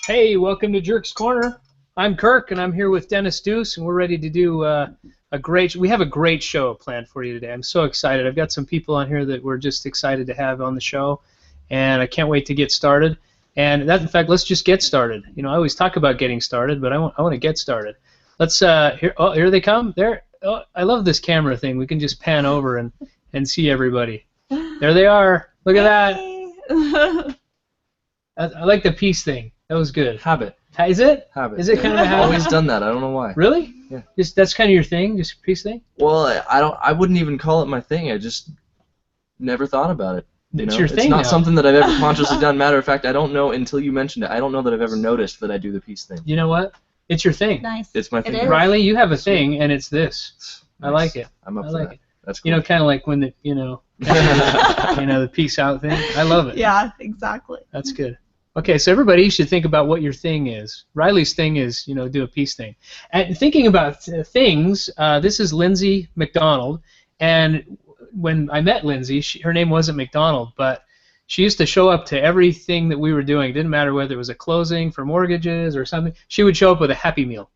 Hey, welcome to Jerk's Corner. I'm Kirk, and I'm here with Dennis Deuce, and we're ready to do we have a great show planned for you today. I'm so excited. I've got some people on here that we're just excited to have on the show, and I can't wait to get started. And in fact, let's just get started. You know, I always talk about getting started, but I want to get started. Let's here they come. There. Oh, I love this camera thing. We can just pan over and see everybody. There they are. Look at that. I like the peace thing. That was good. Habit. Is it? Habit. Is it kind of a habit? I've always done that. I don't know why. Really? Yeah. That's kind of your thing, just a peace thing? Well, I wouldn't even call it my thing. I just never thought about it. It's your thing. It's not now. something that I've ever consciously done. Matter of fact, I don't know until you mentioned it. I don't know that I've ever noticed that I do the peace thing. You know what? It's your thing. Nice. It's my thing. Rylee, you have a thing, and it's this. Nice. I like it. I'm up I for like that. it. That's cool. You know, kind of like when the the peace out thing. I love it. Yeah, exactly. That's good. Okay, so everybody should think about what your thing is. Rylee's thing is, do a peace thing. And thinking about things, this is Rylee McDonald, and when I met Lindsay, her name wasn't McDonald, but she used to show up to everything that we were doing. It didn't matter whether it was a closing for mortgages or something. She would show up with a Happy Meal.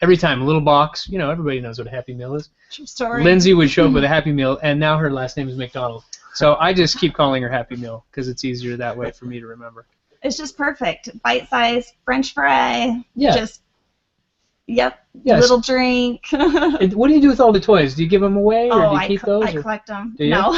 Every time, a little box. You know, everybody knows what a Happy Meal is. True story. Lindsay would show up with a Happy Meal, and now her last name is McDonald. So I just keep calling her Happy Meal because it's easier that way for me to remember. It's just perfect. Bite-sized French fry. Yeah. Just, yep, Yes. little drink. What do you do with all the toys? Do you give them away, or do you keep those? I collect them. Do you? No.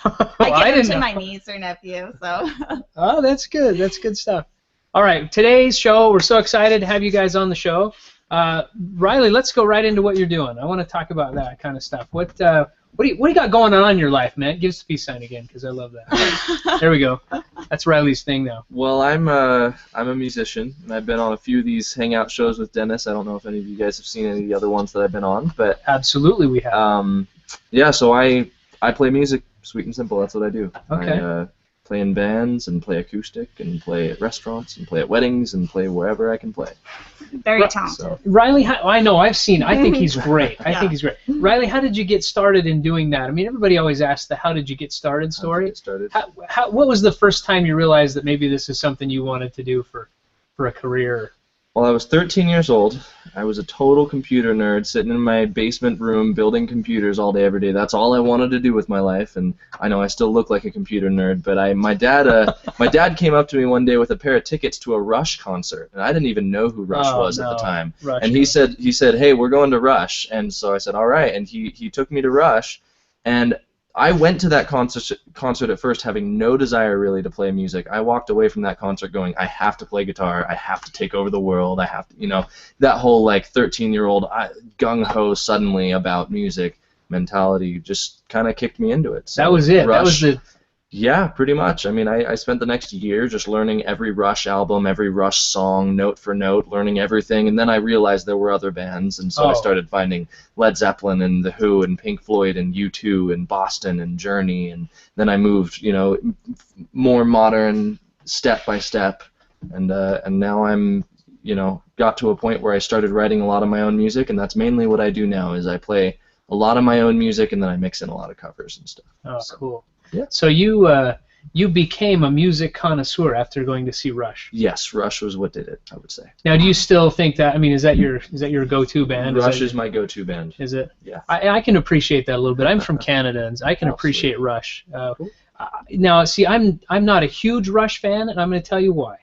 Well, I give them didn't to know. my niece or nephew, so. Oh, that's good. That's good stuff. All right, today's show, we're so excited to have you guys on the show. Rylee, let's go right into what you're doing. I want to talk about that kind of stuff. What do you got going on in your life, man? Give us the peace sign again, because I love that. There we go. That's Rylee's thing now. Well, I'm a musician, and I've been on a few of these Hangout shows with Dennis. I don't know if any of you guys have seen any of the other ones that I've been on, but Absolutely, we have. yeah. So I play music, sweet and simple. That's what I do. Okay. I play in bands and play acoustic and play at restaurants and play at weddings and play wherever I can play. Very Right. talented. So Riley, I know, I've seen. I think he's great. I Yeah. think he's great. Riley, how did you get started in doing that? I mean, everybody always asks the "How did you get started?" story. Get started. What was the first time you realized that maybe this is something you wanted to do for a career? Well, I was 13 years old. I was a total computer nerd, sitting in my basement room building computers all day, every day. That's all I wanted to do with my life, and I know I still look like a computer nerd. But my dad came up to me one day with a pair of tickets to a Rush concert, and I didn't even know who Rush was at the time. Rush, And he said, "Hey, we're going to Rush," and so I said, "All right." And he took me to Rush, and I went to that concert at first having no desire really to play music. I walked away from that concert going, I have to play guitar, I have to take over the world, I have to, that whole like 13-year-old gung-ho suddenly about music mentality just kind of kicked me into it. So that was it. Rush, That was the. Yeah, pretty much. I mean, I spent the next year just learning every Rush album, every Rush song, note for note, learning everything, and then I realized there were other bands, and so I started finding Led Zeppelin and The Who and Pink Floyd and U2 and Boston and Journey, and then I moved, more modern, step by step, and now I'm, got to a point where I started writing a lot of my own music, and that's mainly what I do now, is I play a lot of my own music, and then I mix in a lot of covers and stuff. Oh, cool. Yeah. So you became a music connoisseur after going to see Rush. Yes, Rush was what did it, I would say. Now, do you still think that? I mean, is that your go-to band? Rush is my go-to band. Is it? Yeah. I can appreciate that a little bit. I'm from Canada, and I can appreciate sweet. Rush. Cool. Now, see, I'm not a huge Rush fan, and I'm going to tell you why.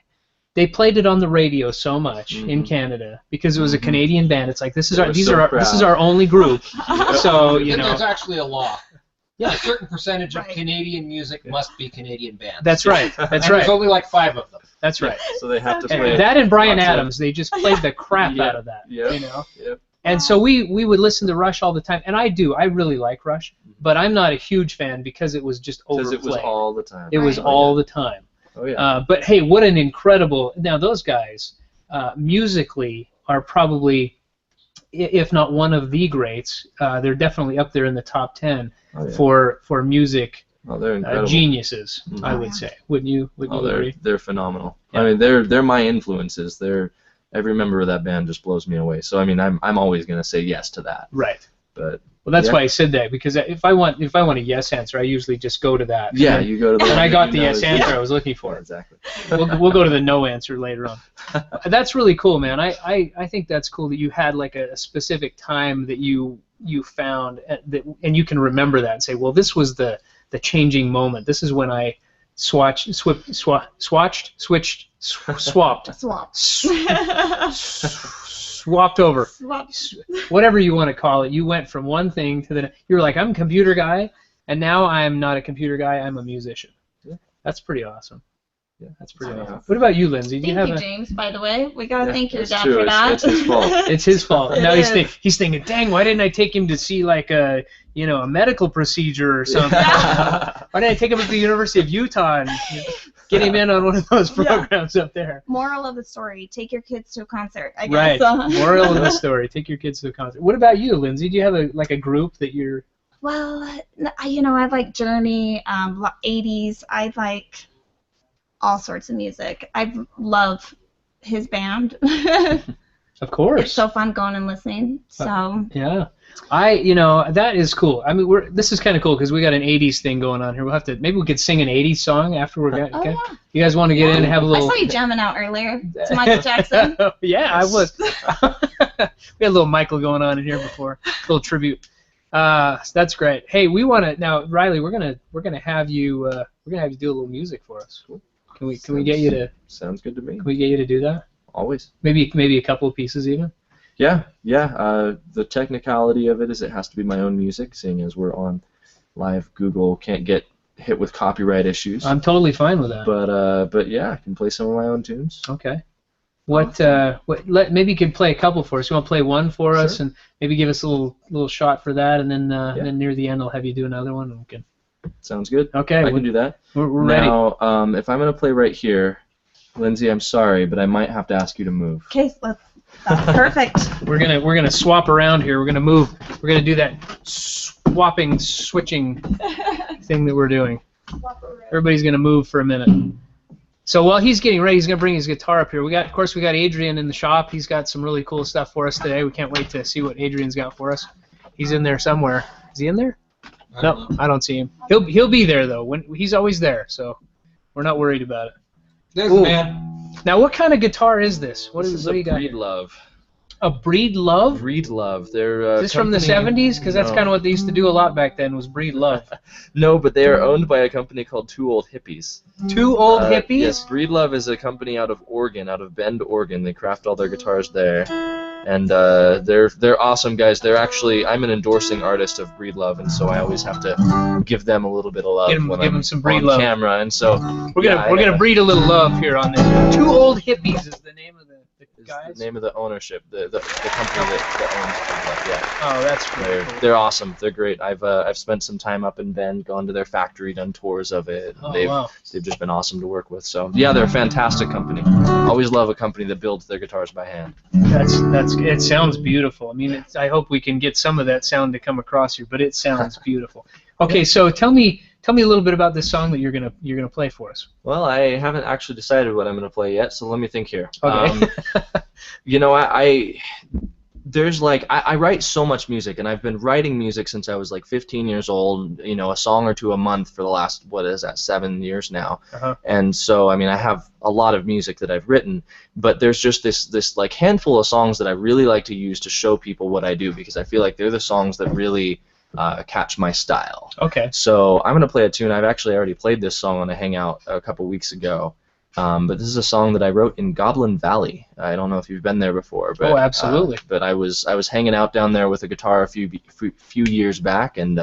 They played it on the radio so much in Canada because it was a Canadian band. It's like this is our only group. So There's actually a law. Yeah. A certain percentage of Canadian music must be Canadian bands. That's right. That's and right. There's only like 5 of them. That's right. So they have to And play that and Bryan lots of- Adams, they just played the crap Yeah. out of that. Yep. Yep. And so we would listen to Rush all the time, and I really like Rush, but I'm not a huge fan because it was just overplayed. Because it was all the time. It was all the time. Oh yeah. But hey, what an incredible! Now those guys, musically, are probably, if not one of the greats, they're definitely up there in the top 10 for music they're incredible. geniuses. Mhm. I would say. Wouldn't you agree? They're phenomenal. Yeah. I mean, they're my influences. Every member of that band just blows me away. So I mean, I'm always gonna say yes to that. Right. But Well, that's Yeah. why I said that, because if I want a yes answer, I usually just go to that. Yeah, and, you go to the. and I got the you know, yes answer yeah. I was looking for. Yeah, exactly. We'll go to the no answer later on. That's really cool, man. I think that's cool that you had like a specific time that you found that, and you can remember that and say, well, this was the changing moment. This is when I swapped over. Swap. Whatever you want to call it. You went from one thing to the. You're like, I'm a computer guy, and now I'm not a computer guy. I'm a musician. Yeah. That's pretty awesome. Yeah, that's pretty fair awesome. enough. What about you, Lindsay? Do you Thank have you, James, by the way. We gotta thank your that's dad true. for that. It's his fault. It's his fault. It Now is. he's thinking, dang, why didn't I take him to see like a medical procedure or something? Yeah. Why didn't I take him to the University of Utah and get him in on one of those programs up there? Moral of the story: take your kids to a concert. I Right. guess. Moral of the story: take your kids to a concert. What about you, Lindsay? Do you have a group that you're? Well, I like Journey, 80s. I like all sorts of music. I love his band. Of course. It's so fun going and listening. So Yeah, that is cool. I mean, this is kind of cool because we got an '80s thing going on here. We'll have to maybe we could sing an '80s song after we're done. Oh, Okay? yeah. You guys want to get in and have a I little? saw you jamming out earlier to Michael Jackson. Yeah, I was. We had a little Michael going on in here before, a little tribute. That's great. Hey, we want to now, Rylee. We're gonna have you do a little music for us. Can we get you to? Sounds good to me. Can we get you to do that? Always. Maybe a couple of pieces even. Yeah. The technicality of it is it has to be my own music, seeing as we're on live. Google can't get hit with copyright issues. I'm totally fine with that. But yeah, I can play some of my own tunes. Okay. Maybe you could play a couple for us. You want to play one for us, Sure. and maybe give us a little shot for that, and then Yeah. then near the end I'll have you do another one. And we can. Sounds good. Okay. I can do that. We're ready. Now, if I'm gonna play right here, Lindsay, I'm sorry, but I might have to ask you to move. Okay, that's perfect. We're gonna swap around here. We're gonna move. We're gonna do that switching thing that we're doing. Everybody's gonna move for a minute. So while he's getting ready, he's gonna bring his guitar up here. Of course, we got Adrian in the shop. He's got some really cool stuff for us today. We can't wait to see what Adrian's got for us. He's in there somewhere. Is he in there? No, I don't see him. He'll be there though. When he's always there, so we're not worried about it. There's Ooh. a man. Now, what kind of guitar is this? What do you got? Breed Love. A Breed Love? Breed Love. They're Is this from the 70s? Because that's kind of what they used to do a lot back then, was Breed Love. No, but they are owned by a company called Two Old Hippies. Two Old Hippies? Yes, Breed Love is a company out of Oregon, out of Bend, Oregon. They craft all their guitars there, and they're awesome guys. They're actually I'm an endorsing artist of Breed Love, and so I always have to give them a little bit of love when give I'm 'em some Breed on love. camera. And so We're gonna breed a little love here on this. Two Old Hippies is the name of the guys? the name of the ownership, the company that owns Breed Love. Yeah. Oh, that's really cool. They're awesome. They're great. I've spent some time up in Bend, gone to their factory, done tours of it. Oh, They've wow. just been awesome to work with. So yeah, they're a fantastic company. Always love a company that builds their guitars by hand. It sounds beautiful. I mean, I hope we can get some of that sound to come across here, but it sounds beautiful. Okay, so tell me a little bit about this song that you're gonna play for us. Well, I haven't actually decided what I'm going to play yet, so let me think here. Okay. I write so much music, and I've been writing music since I was like 15 years old. A song or two a month for the last 7 years now. Uh-huh. And so, I mean, I have a lot of music that I've written, but there's just this like handful of songs that I really like to use to show people what I do, because I feel like they're the songs that really catch my style. Okay. So I'm going to play a tune. I've actually already played this song on a Hangout a couple weeks ago. But this is a song that I wrote in Goblin Valley. I don't know if you've been there before. But, Oh, absolutely. But I was hanging out down there with a guitar a few years back, and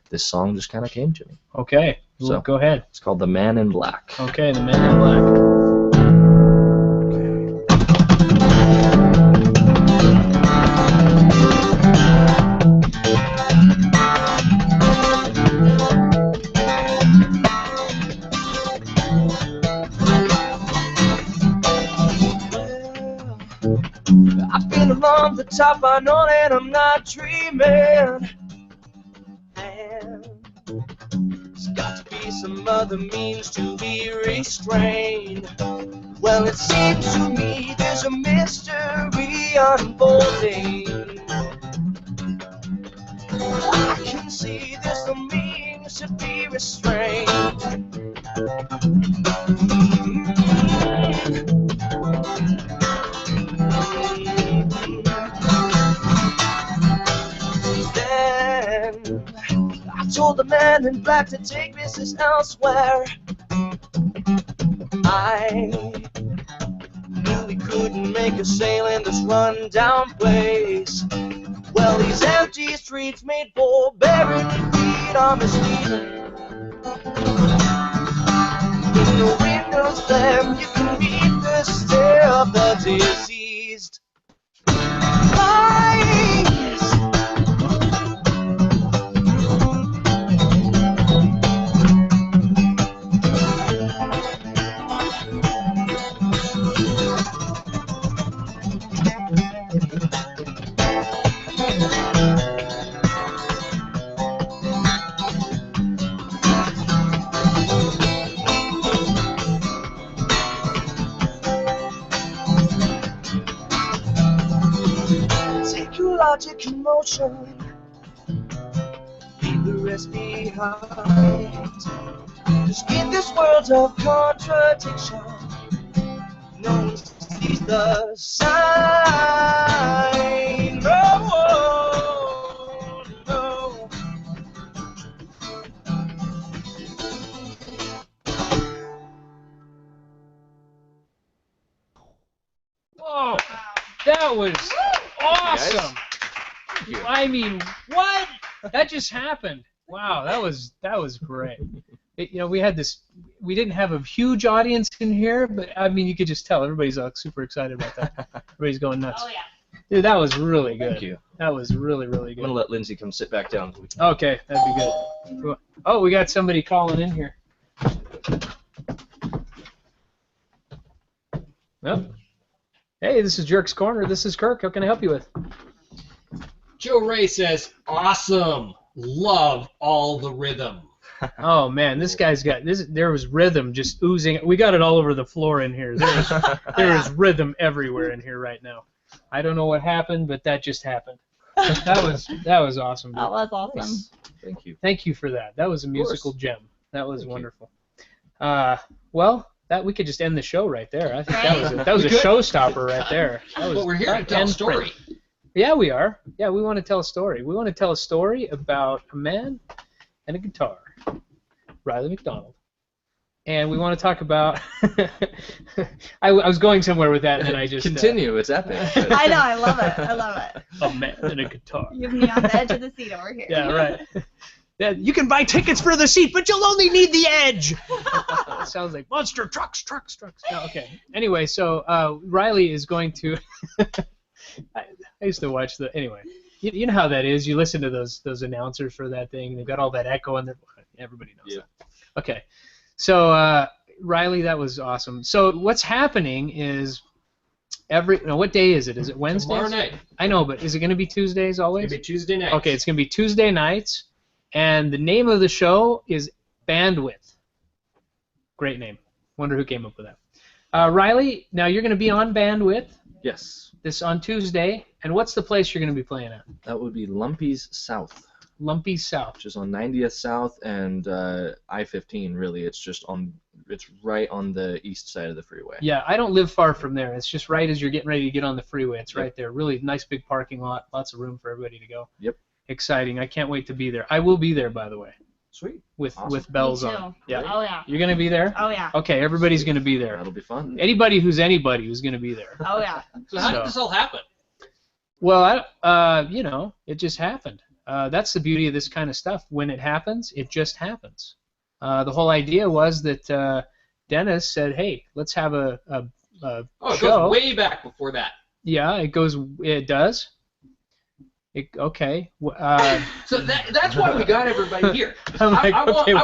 this song just kind of came to me. Okay. So- Go ahead. It's called The Man in Black. Okay, The Man in Black. I've been along the top, I know that I'm not dreaming. And there's got to be some other means to be restrained. Well, it seems to me there's a mystery unfolding. to be restrained. Then I told the man in black to take business elsewhere. I knew we couldn't make a sale in this run-down place. Well, these empty streets made for buried feet on the street. In the windows there, you can meet the stare of the diseased. Eyes. Logic and motion, leave the rest behind. Just in this world of contradiction, no one sees the sign. No, no. Whoa, that was awesome. I mean, what? That just happened. Wow, that was great. We had this. We didn't have a huge audience in here, but I mean, you could just tell everybody's super excited about that. Everybody's going nuts. Oh yeah. Dude, that was really good. Thank you. That was really, really good. I'm gonna let Lindsay come sit back down. Okay, that'd be good. Oh, we got somebody calling in here. Well, hey, this is Jerk's Corner. This is Kirk. How can I help you with? Joe Ray says, awesome. Love all the rhythm. Oh man, this guy's got this. There was rhythm just oozing. We got it all over the floor in here. There is rhythm everywhere in here right now. I don't know what happened, but that just happened. That was awesome. That was awesome. Nice. Thank you. Thank you for that. That was a musical gem. That was wonderful. Well, that we could just end the show right there. I think that was a showstopper right there. But we're here to tell a story. Yeah, we are. Yeah, we want to tell a story. We want to tell a story about a man and a guitar, Rylee McDonald. And we want to talk about... I was going somewhere with that, and then I just... Continue, it's epic. I know, I love it. I love it. A man and a guitar. You have me on the edge of the seat over here. Yeah, right. Yeah, you can buy tickets for the seat, but you'll only need the edge. It sounds like monster trucks. No, okay. Anyway, so Rylee is going to... I used to watch the... Anyway, you know how that is. You listen to those announcers for that thing. They've got all that echo, and everybody knows that. Okay. So, Rylee, that was awesome. So what's happening is what day is it? Is it Wednesday? Tomorrow night. I know, but is it going to be Tuesdays always? It's going to be Tuesday nights. Okay, it's going to be Tuesday nights, and the name of the show is Bandwidth. Great name. Wonder who came up with that. Rylee, now you're going to be on Bandwidth. Yes. This on Tuesday, and what's the place you're going to be playing at? That would be Lumpy's South. Lumpy's South. Which is on 90th South and I-15, really. It's right on the east side of the freeway. Yeah, I don't live far from there. It's just right as you're getting ready to get on the freeway. It's right there. Really nice big parking lot. Lots of room for everybody to go. Yep. Exciting. I can't wait to be there. I will be there, by the way. Sweet. With bells Me too. on. Yeah. Oh yeah. You're going to be there? Oh yeah. Okay, everybody's going to be there. That'll be fun. Anybody who's going to be there. Oh yeah. So how did this all happen? Well, it just happened. That's the beauty of this kind of stuff. When it happens, it just happens. The whole idea was that Dennis said, "Hey, let's have a it show." Goes way back before that. Yeah, it does. Okay. So that's why we got everybody here. I'm like,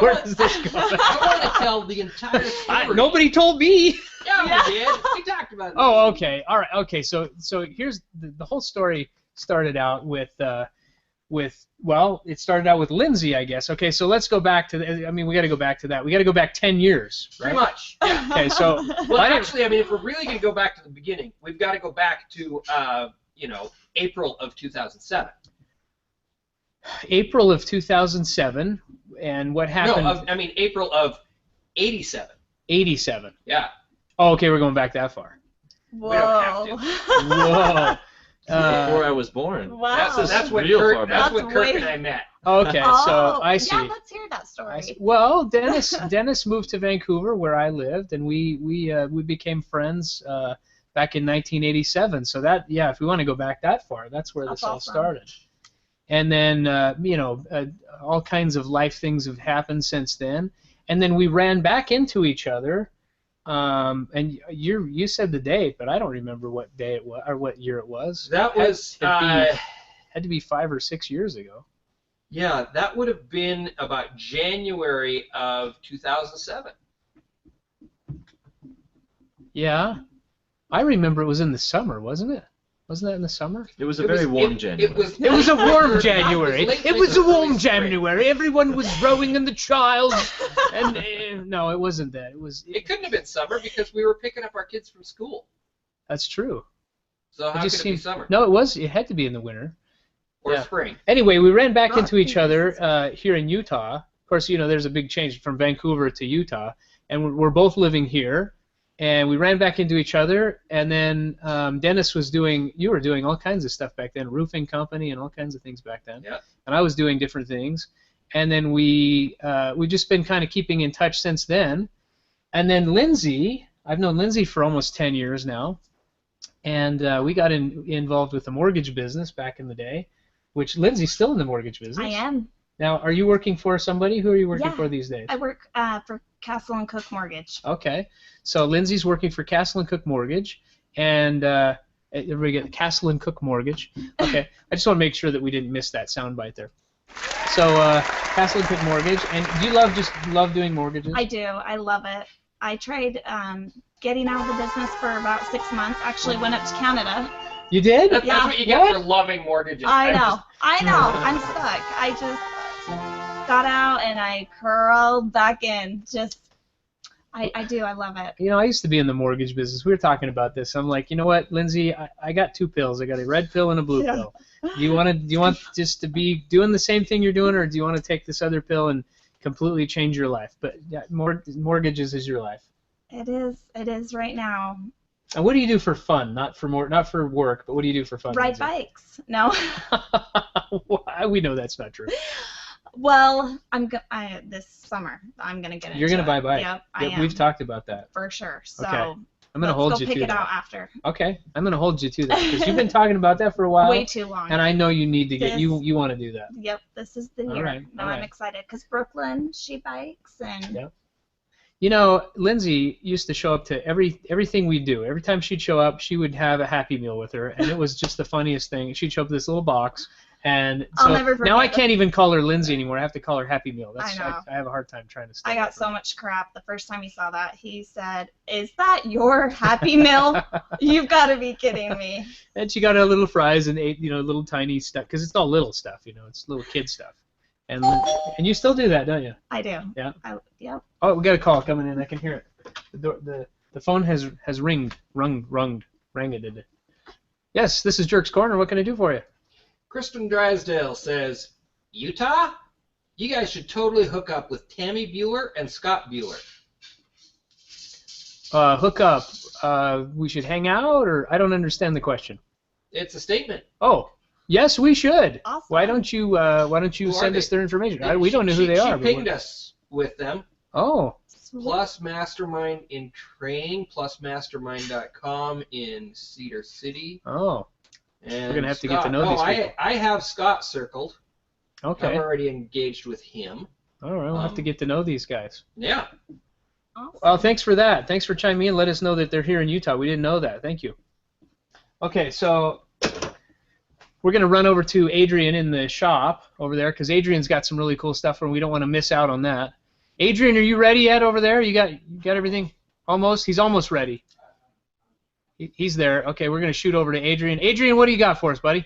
where does this go? I want to tell the entire story. Nobody told me. Yeah, we did. We talked about it. Oh, okay. All right. Okay. So here's the whole story started out with it started out with Lindsay, I guess. Okay. So let's go back to we got to go back to that. We got to go back 10 years. Right? Pretty much. Yeah. Okay. So well, actually, if we're really going to go back to the beginning, we've got to go back to April of 2007. April of 2007, and what happened? No, April of 87. 87. Yeah. Oh, okay, we're going back that far. Whoa. We don't have to. Whoa. Before I was born. Wow. That's when real Kirk, far that's back. when Kirk and I met. Okay, so I see. Yeah, let's hear that story. Well, Dennis moved to Vancouver where I lived, and we became friends back in 1987. So that, yeah, if we want to go back that far, that's where this all awesome. started. And then all kinds of life things have happened since then. And then we ran back into each other. And you said the date, but I don't remember what day it was or what year it was. That was had to be 5 or 6 years ago. Yeah, that would have been about January of 2007. Yeah, I remember it was in the summer, wasn't it? Wasn't that in the summer? It was a very warm January. It was a warm January. It was a warm January. Everyone was rowing in the child, and no, it wasn't that. It couldn't have been summer because we were picking up our kids from school. That's true. So how could it be summer? No, it was. It had to be in the winter. Or spring. Anyway, we ran back into each other here in Utah. Of course, there's a big change from Vancouver to Utah, and we're both living here. And we ran back into each other, and then Dennis you were doing all kinds of stuff back then, roofing company and all kinds of things back then. Yeah. And I was doing different things. And then we've just been kind of keeping in touch since then. And then Lindsay, I've known Lindsay for almost 10 years now, and we got involved with the mortgage business back in the day, which Lindsay's still in the mortgage business. I am. Now, are you working for somebody? Who are you working for these days? I work for Castle & Cook Mortgage. Okay. So Lindsay's working for Castle & Cook Mortgage, and everybody get Castle & Cook Mortgage. Okay. I just want to make sure that we didn't miss that soundbite there. So Castle & Cook Mortgage, and do you love doing mortgages? I do. I love it. I tried getting out of the business for about 6 months. Actually went up to Canada. You did? That's what you get for loving mortgages. I know. I'm stuck. I just got out and I curled back in. I do. I love it. I used to be in the mortgage business. We were talking about this. I'm like, you know what, Lindsay, I got 2 pills. I got a red pill and a blue pill. Do you want just to be doing the same thing you're doing, or do you want to take this other pill and completely change your life? But yeah, mortgages is your life. It is right now. And what do you do for fun? Not for work, but what do you do for fun? Ride bikes. No. We know that's not true. Well, this summer I'm gonna get into it. You're gonna buy bikes. Yep, I am. We've talked about that. For sure. So okay. I'm gonna hold you to that. Let's go pick it out after. Okay, I'm gonna hold you to that because you've been talking about that for a while. Way too long. And I know you need to get you want to do that. Yep, this is the year. Right, I'm excited because Brooklyn, she bikes and. Yep. Lindsay used to show up to everything we do. Every time she'd show up, she would have a Happy Meal with her, and it was just the funniest thing. She'd show up with this little box, and so I'll never forget now I can't even call her Lindsay anymore. I have to call her Happy Meal. I know. I have a hard time trying to stay. I got so much crap the first time he saw that. He said, "Is that your Happy Meal? You've got to be kidding me." And she got her little fries and ate, little tiny stuff because it's all little stuff, it's little kid stuff. And you still do that, don't you? I do. Yeah. Yep. Oh, we got a call coming in. I can hear it. The phone has rung. Yes, this is Jerk's Corner. What can I do for you? Kristen Drysdale says, Utah? You guys should totally hook up with Tammy Bueller and Scott Bueller. Hook up. We should hang out, or I don't understand the question. It's a statement. Oh. Yes, we should. Awesome. Why don't you send us their information? We don't know who they are. She pinged us with them. Oh. Plus Mastermind in Training, plus mastermind.com in Cedar City. Oh. And we're going to have to get to know these people. I have Scott circled. Okay. I'm already engaged with him. All right, we'll have to get to know these guys. Yeah. Awesome. Well, thanks for that. Thanks for chiming in. Let us know that they're here in Utah. We didn't know that. Thank you. Okay, so we're going to run over to Adrian in the shop over there because Adrian's got some really cool stuff and we don't want to miss out on that. Adrian, are you ready yet over there? You got everything? Almost? He's almost ready. He's there. Okay, we're going to shoot over to Adrian. Adrian, what do you got for us, buddy?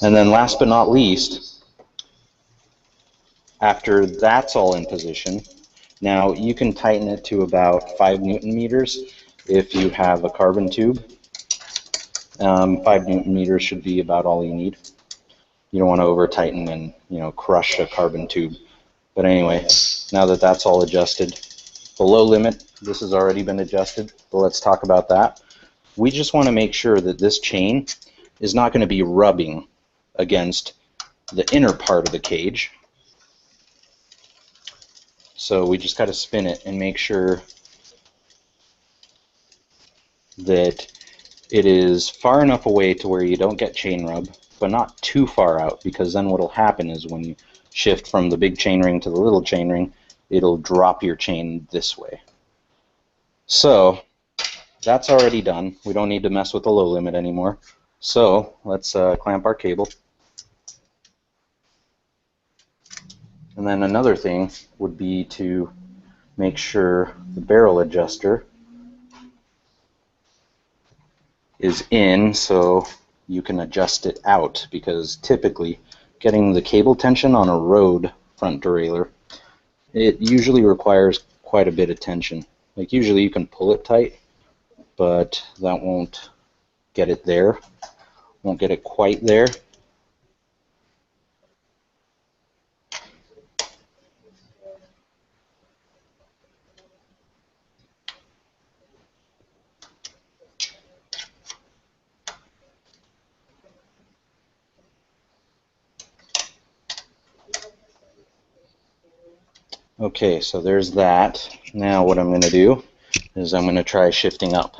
And then last but not least, after that's all in position, now you can tighten it to about 5 Newton meters if you have a carbon tube. 5 Newton meters should be about all you need. You don't want to over tighten and, you know, crush a carbon tube. But anyway, now that that's all adjusted, the low limit, this has already been adjusted, but let's talk about that. We just want to make sure that this chain is not going to be rubbing against the inner part of the cage. So we just got to spin it and make sure that it is far enough away to where you don't get chain rub, but not too far out, because then what will happen is when you shift from the big chainring to the little chainring, it'll drop your chain this way. So that's already done. We don't need to mess with the low limit anymore. So let's clamp our cable. And then another thing would be to make sure the barrel adjuster is in so you can adjust it out, because typically getting the cable tension on a Rode front derailleur, it usually requires quite a bit of tension. Like usually you can pull it tight, but that won't get it there, won't get it quite there. Okay, so there's that. Now what I'm going to do is I'm going to try shifting up.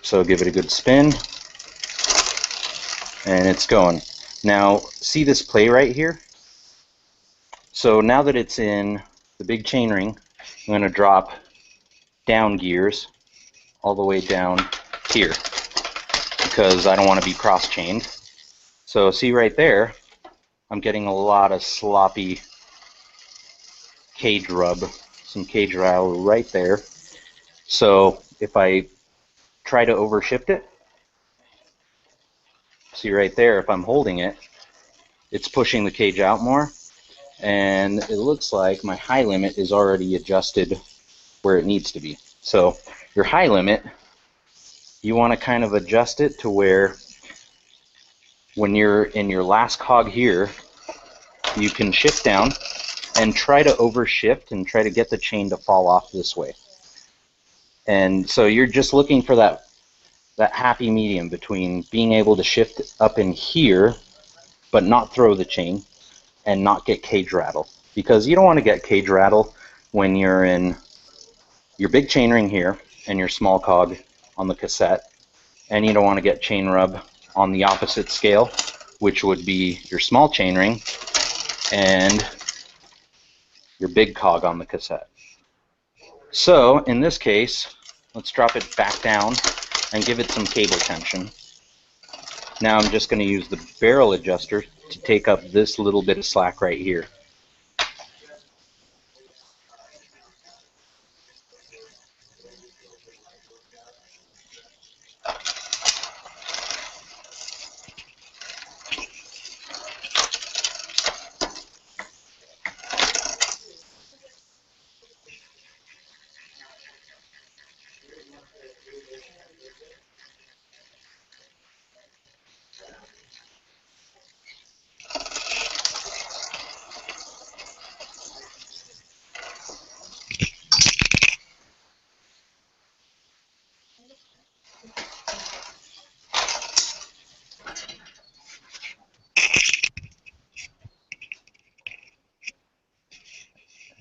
So give it a good spin, and it's going. Now, see this play right here? So now that it's in the big chainring, I'm going to drop down gears all the way down here, because I don't want to be cross-chained. So see right there, I'm getting a lot of sloppy cage rub, some cage rattle right there. So if I try to overshift it, see right there, if I'm holding it, it's pushing the cage out more, and it looks like my high limit is already adjusted where it needs to be. So your high limit, you want to kind of adjust it to where when you're in your last cog here, you can shift down and try to overshift and try to get the chain to fall off this way. And so you're just looking for that happy medium between being able to shift up in here but not throw the chain and not get cage rattle, because you don't want to get cage rattle when you're in your big chain ring here and your small cog on the cassette, and you don't want to get chain rub on the opposite scale, which would be your small chain ring and your big cog on the cassette. So in this case, let's drop it back down and give it some cable tension. Now I'm just going to use the barrel adjuster to take up this little bit of slack right here.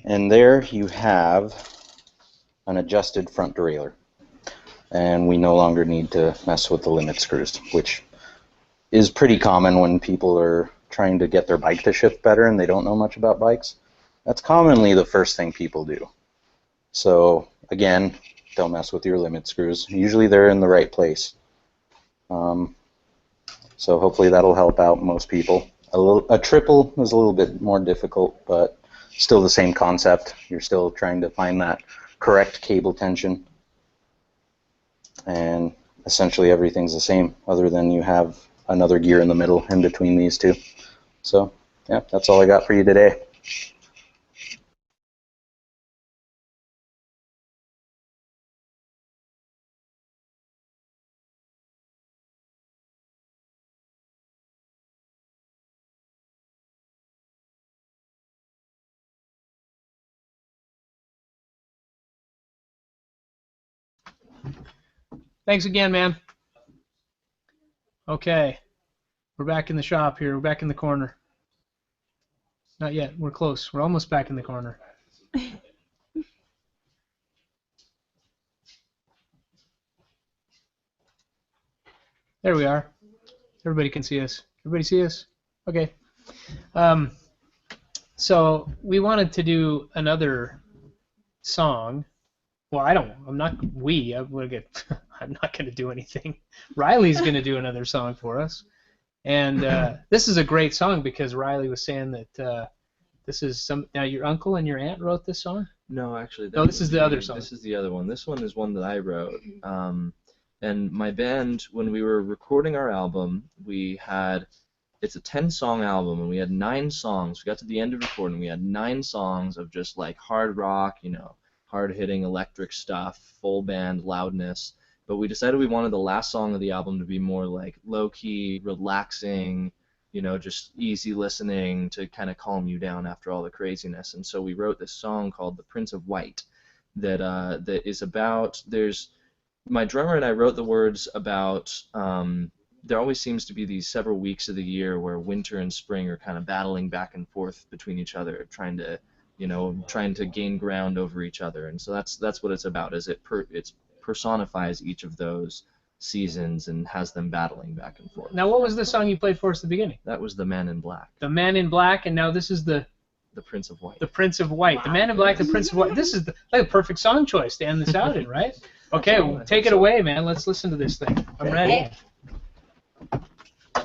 And there you have an adjusted front derailleur. And we no longer need to mess with the limit screws, which is pretty common when people are trying to get their bike to shift better and they don't know much about bikes. That's commonly the first thing people do. So again, don't mess with your limit screws. Usually they're in the right place. So hopefully that'll help out most people. A triple is a little bit more difficult, but still the same concept. You're still trying to find that correct cable tension, and essentially everything's the same, other than you have another gear in the middle in between these two. So yeah, that's all I got for you today. Thanks again, man. Okay. We're back in the shop here. We're back in the corner. Not yet. We're close. We're almost back in the corner. There we are. Everybody can see us. Everybody see us? Okay. So we wanted to do another song. Well, I'm not going to do anything. Riley's going to do another song for us. And this is a great song because Rylee was saying that this is now your uncle and your aunt wrote this song? No, actually. No, this is the other song. This is the other one. This one is one that I wrote. And my band, when we were recording our album, it's a 10-song album, and we had 9 songs. We got to the end of recording, we had 9 songs of just like hard rock, hard-hitting electric stuff, full band loudness. But we decided we wanted the last song of the album to be more like low-key, relaxing, just easy listening to kind of calm you down after all the craziness. And so we wrote this song called "The Prince of White," that is about my drummer and I wrote the words about there always seems to be these several weeks of the year where winter and spring are kind of battling back and forth between each other, trying to gain ground over each other. And so that's what it's about. It personifies each of those seasons and has them battling back and forth. Now, what was the song you played for us at the beginning? That was "The Man in Black." The Man in Black, and now this is the Prince of White. The Prince of White. Wow. The Man in Black, the Prince of White. This is like a perfect song choice to end this out in, right? Okay, well, take it away, man. Let's listen to this thing. I'm ready.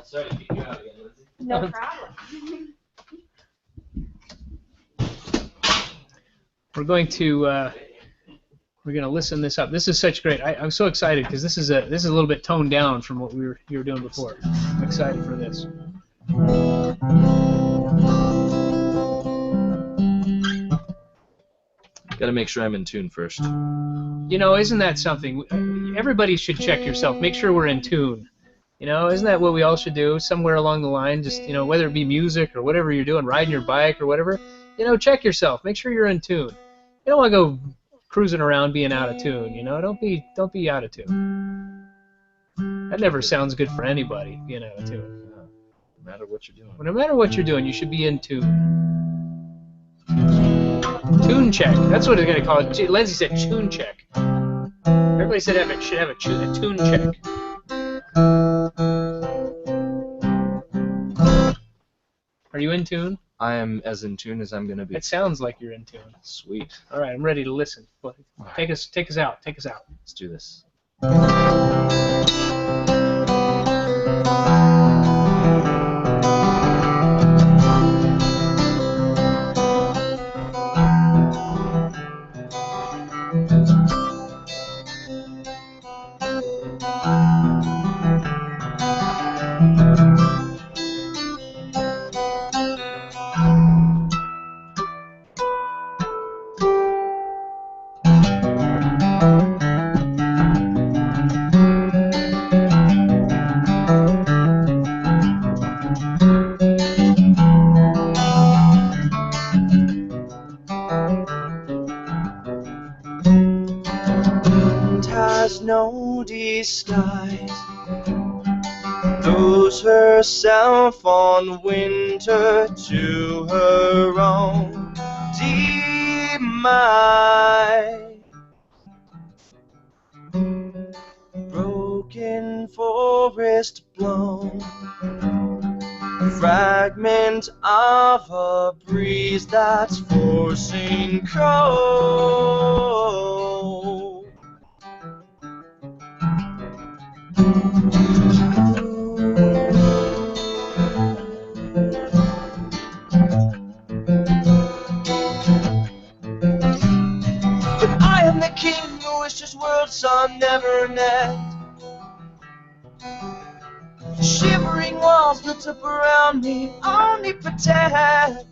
Sorry to keep you out again, Lindsay. No problem. We're going to listen this up. This is such great. I'm so excited because this is a little bit toned down from what you were doing before. I'm excited for this. Got to make sure I'm in tune first. Isn't that something? Everybody should check yourself. Make sure we're in tune. Isn't that what we all should do? Somewhere along the line, just whether it be music or whatever you're doing, riding your bike or whatever, check yourself. Make sure you're in tune. You don't want to go cruising around being out of tune. Don't be out of tune. That never sounds good for anybody. Being out of tune. No matter what you're doing. Well, no matter what you're doing, you should be in tune. Tune check. That's what they're going to call it. Lindsay said tune check. Everybody said it should have a tune check. Are you in tune? I am as in tune as I'm going to be. It sounds like you're in tune. Sweet. All right, I'm ready to listen. Take us out. Take us out. Let's do this. No disguise, throws herself on winter to her own demise. Broken forest blown, fragment of a breeze that's forcing cold. King who wished his world saw never end. Shivering walls built up around me only pretend.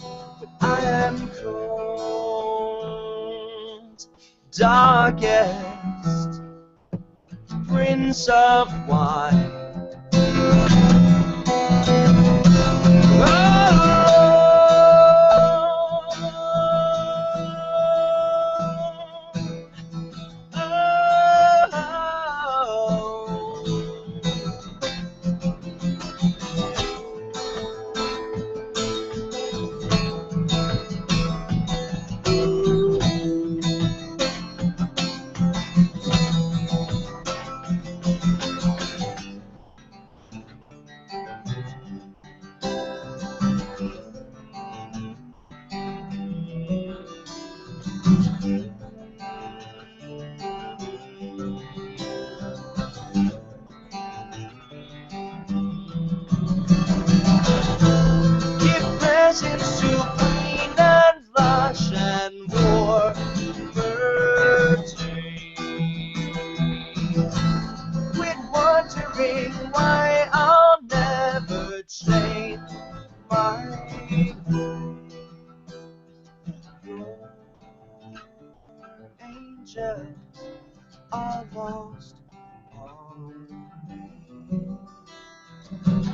But I am cold, darkest prince of wine.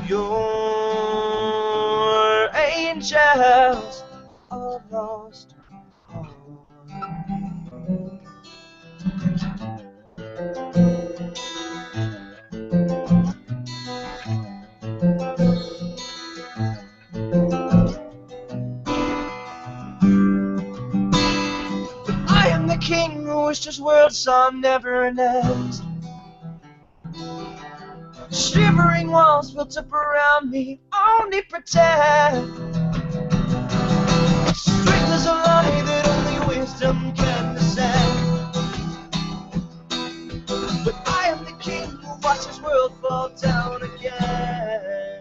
Your angels are lost on me. But I am the king who wished his world saw never an end. Shivering walls built up around me only pretend. Strength is a lie that only wisdom can descend. But I am the king who watched his world fall down again.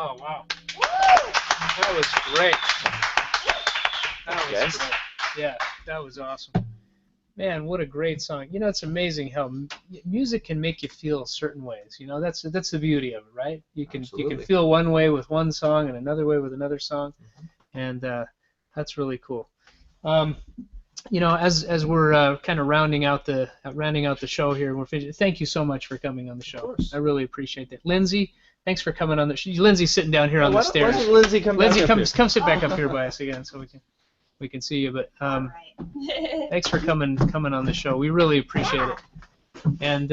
Oh, wow. That was great. That was great. Yeah, that was awesome. Man, what a great song. You know, it's amazing how music can make you feel certain ways. You know, that's the beauty of it, right? You can feel one way with one song and another way with another song, and that's really cool. You know, as we're kind of rounding out the show here, we're finished. Thank you so much for coming on the show. I really appreciate that. Lindsay, thanks for coming on the show. Lindsay's sitting down here on the stairs. Why doesn't Lindsay come back up come here? sit back up here by us again so we can see you. But thanks for coming on the show. We really appreciate it. And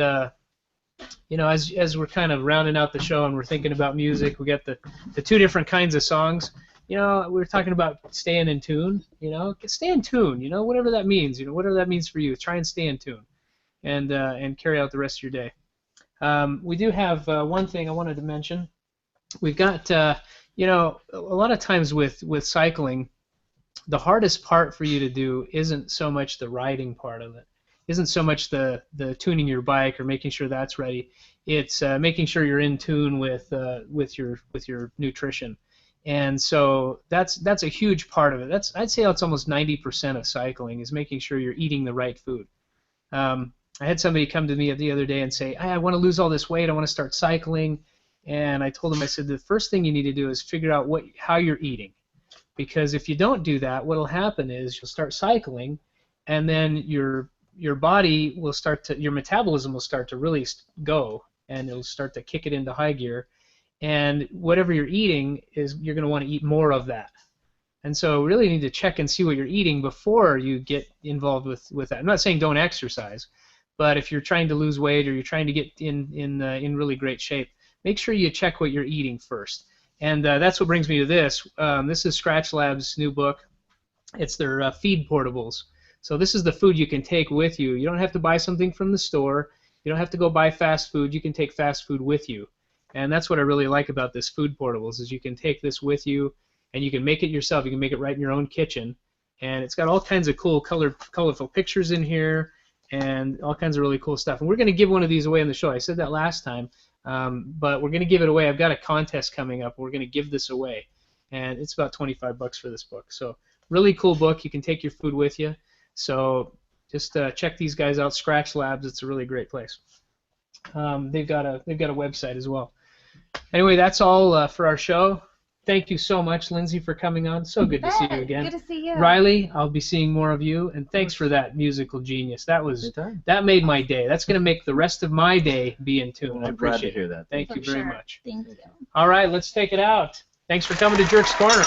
you know, as we're kind of rounding out the show and we're thinking about music, we got the two different kinds of songs. You know, we're talking about staying in tune. You know, stay in tune. You know, whatever that means. You know, whatever that means for you. Try and stay in tune, and carry out the rest of your day. We do have one thing I wanted to mention. We've got you know, a lot of times with cycling, the hardest part for you to do isn't so much the riding part of it, isn't so much the tuning your bike or making sure that's ready. It's making sure you're in tune with your nutrition. And so that's a huge part of it. I'd say that's almost 90% of cycling is making sure you're eating the right food. I had somebody come to me the other day and say, I want to lose all this weight. I want to start cycling. And I told him, I said, the first thing you need to do is figure out how you're eating. Because if you don't do that, what will happen is you'll start cycling, and then your body will your metabolism will start to really go, and it'll start to kick it into high gear. And whatever you're eating you're going to want to eat more of that. And so really need to check and see what you're eating before you get involved with that. I'm not saying don't exercise, but if you're trying to lose weight or you're trying to get in really great shape, make sure you check what you're eating first. And that's what brings me to this. This is Scratch Lab's new book. It's their feed portables. So this is the food you can take with you. You don't have to buy something from the store. You don't have to go buy fast food. You can take fast food with you. And that's what I really like about this food portables is you can take this with you and you can make it yourself. You can make it right in your own kitchen. And it's got all kinds of cool colorful pictures in here and all kinds of really cool stuff. And we're going to give one of these away on the show. I said that last time. But we're going to give it away. I've got a contest coming up. We're going to give this away, and it's about $25 for this book. So really cool book. You can take your food with you. So just check these guys out, Scratch Labs. It's a really great place. They've got a website as well. Anyway, that's all for our show. Thank you so much, Lindsay, for coming on. So good to see you again. Good to see you. Rylee, I'll be seeing more of you, and thanks for that musical genius. That made my day. That's going to make the rest of my day be in tune. I I'm glad to appreciate hear that. Thank you very much. Thank you. All right, let's take it out. Thanks for coming to Jerk's Corner.